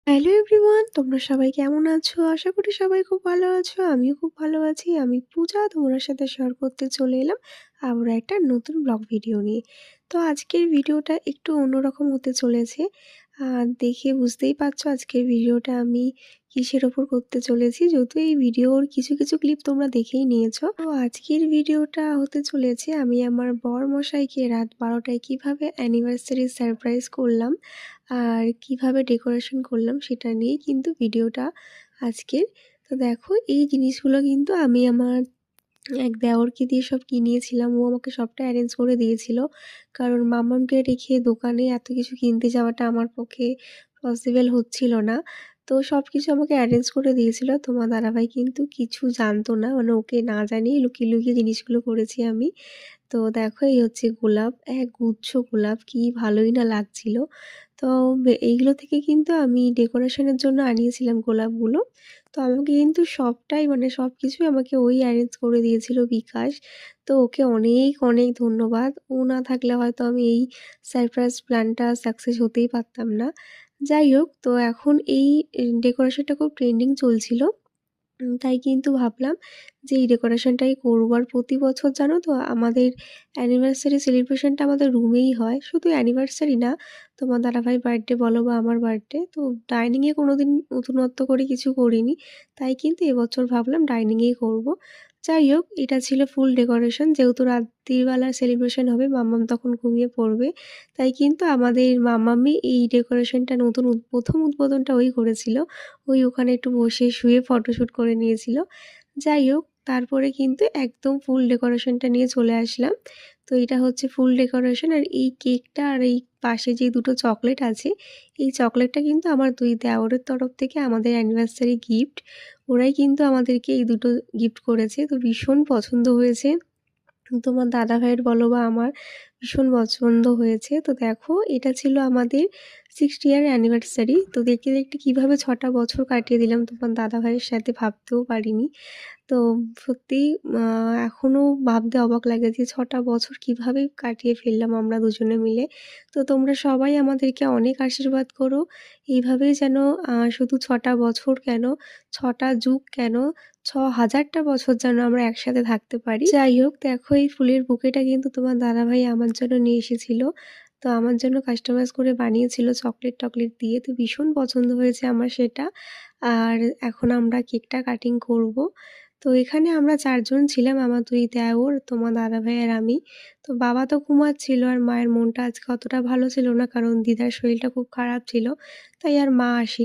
Hello everyone, তোমরা সবাই কেমন আছো? আশা করি সবাই খুব ভালো আছো। আমিও খুব ভালো আছি। আমি পূজা তোমাদের সাথে শেয়ার করতে চলে এলাম আবার একটা নতুন ব্লগ ভিডিও নিয়ে। তো আজকের ভিডিওটা একটু অন্যরকম হতে চলেছে। দেখে বুঝতেই পারছো আজকের ভিডিওটা আমি কিসের ওপর করতে চলেছি। যেহেতু এই ভিডিওর কিছু ক্লিপ তোমরা দেখেই নিয়েছো। তো আজকের ভিডিওটা হতে চলেছে আমি আমার বরমশাইকে রাত ১২টায় কীভাবে অ্যানিভার্সারি সারপ্রাইজ করলাম আর কিভাবে ডেকোরেশন করলাম সেটা নিয়েই কিন্তু ভিডিওটা আজকের। তো দেখো এই জিনিসগুলো কিন্তু আমি আমার এক দেওরকে দিয়ে সব কিনিয়েছিলাম। ও আমাকে সবটা অ্যারেঞ্জ করে দিয়েছিল। কারণ মামামকে রেখে দোকানে এত কিছু কিনতে যাওয়াটা আমার পক্ষে পসিবল হচ্ছিল না। তো সবকিছু আমাকে অ্যারেঞ্জ করে দিয়েছিল। তোমার দাদাভাই কিন্তু কিছু জানতো না। মানে ওকে না জানিয়ে লুকিয়ে জিনিসগুলো করেছি আমি। তো দেখো এই হচ্ছে গোলাপ, একগুচ্ছ গোলাপ কি ভালোই না লাগছিল। তো এইগুলো থেকে কিন্তু আমি ডেকোরেশনের জন্য আনিয়েছিলাম গোলাপগুলো। তো আমাকে কিন্তু সবটাই মানে সবকিছুই আমাকে ওই অ্যারেঞ্জ করে দিয়েছিল বিকাশ। তো ওকে অনেক ধন্যবাদ। ও না থাকলে হয়তো আমি এই সারপ্রাইজ প্ল্যানটা সাকসেস হতেই পারতাম না। যাই হোক, তো এখন এই ডেকোরেশনটা খুব ট্রেন্ডিং চলছিল। তাই কিন্তু ভাবলাম যে এই ডেকোরেশনটাই করবো। আর প্রতি বছর জানো তো আমাদের অ্যানিভার্সারি সেলিব্রেশনটা আমাদের রুমেই হয়। শুধু অ্যানিভার্সারি না, তোমার দাদাভাইয়ের বার্থডে বলো বা আমার বার্থডে। তো ডাইনিংয়ে কোনোদিন নতুনত্ব করে কিছু করিনি। তাই কিন্তু এবছর ভাবলাম ডাইনিংয়েই করবো। যাই হোক, এটা ছিল ফুল ডেকোরেশন। যেহেতু রাত্রির বেলা সেলিব্রেশন হবে, মাম্মাম তখন ঘুমিয়ে পড়বে। তাই কিন্তু আমাদের মাম্মামই এই ডেকোরেশনটা নতুন প্রথম উদ্বোধনটা ওই করেছিল। ওই ওখানে একটু বসে শুয়ে ফটোশ্যুট করে নিয়েছিল। যাই হোক, তারপরে কিন্তু একদম ফুল ডেকোরেশনটা নিয়ে চলে আসলাম। তো এটা হচ্ছে ফুল ডেকোরেশন আর এই কেকটা আর এই পাশে যে দুটো চকলেট আছে, এই চকলেটটা কিন্তু আমার ২ দেওরের তরফ থেকে আমাদের অ্যানিভার্সারি গিফট। ওরাই কিন্তু আমাদেরকে এই দুটো গিফট করেছে। তো ভীষণ পছন্দ হয়েছে। তোমার দাদাভাইয়ের বলো বা আমার ভীষণ পছন্দ হয়েছে। তো দেখো এটা ছিল আমাদের 6th ইয়ার অ্যানিভার্সারি। তো দেখতে কীভাবে ৬টা বছর কাটিয়ে দিলাম তোমার দাদাভাইয়ের সাথে ভাবতেও পারিনি। তো সত্যিই এখনও ভাবতে অবাক লাগে যে ৬টা বছর কীভাবে কাটিয়ে ফেললাম আমরা দুজনে মিলে। তো তোমরা সবাই আমাদেরকে অনেক আশীর্বাদ করো। এইভাবেই যেন শুধু ৬টা বছর কেন, ৬টা যুগ কেন, ৬,০০০টা বছর যেন আমরা একসাথে থাকতে পারি। যাই হোক, দেখো এই ফুলের বুকেটা কিন্তু তোমার দাদাভাই আমার জন্য নিয়ে এসেছিল। তো আমার জন্য কাস্টমাইজ করে বানিয়েছিল চকলেট-টকলেট দিয়ে। তো ভীষণ পছন্দ হয়েছে আমার সেটা। আর এখন আমরা কেকটা কাটিং করব। তো এখানে আমরা ৪ জন ছিলাম, আমার ২ দেওর, তোমার দাদাভাই আর আমি। তো বাবা তো ঘুমাচ্ছিল আর মায়ের মনটা আজকে অতটা ভালো ছিল না, কারণ দিদার শরীরটা খুব খারাপ ছিল। তাই আর মা আসেনি।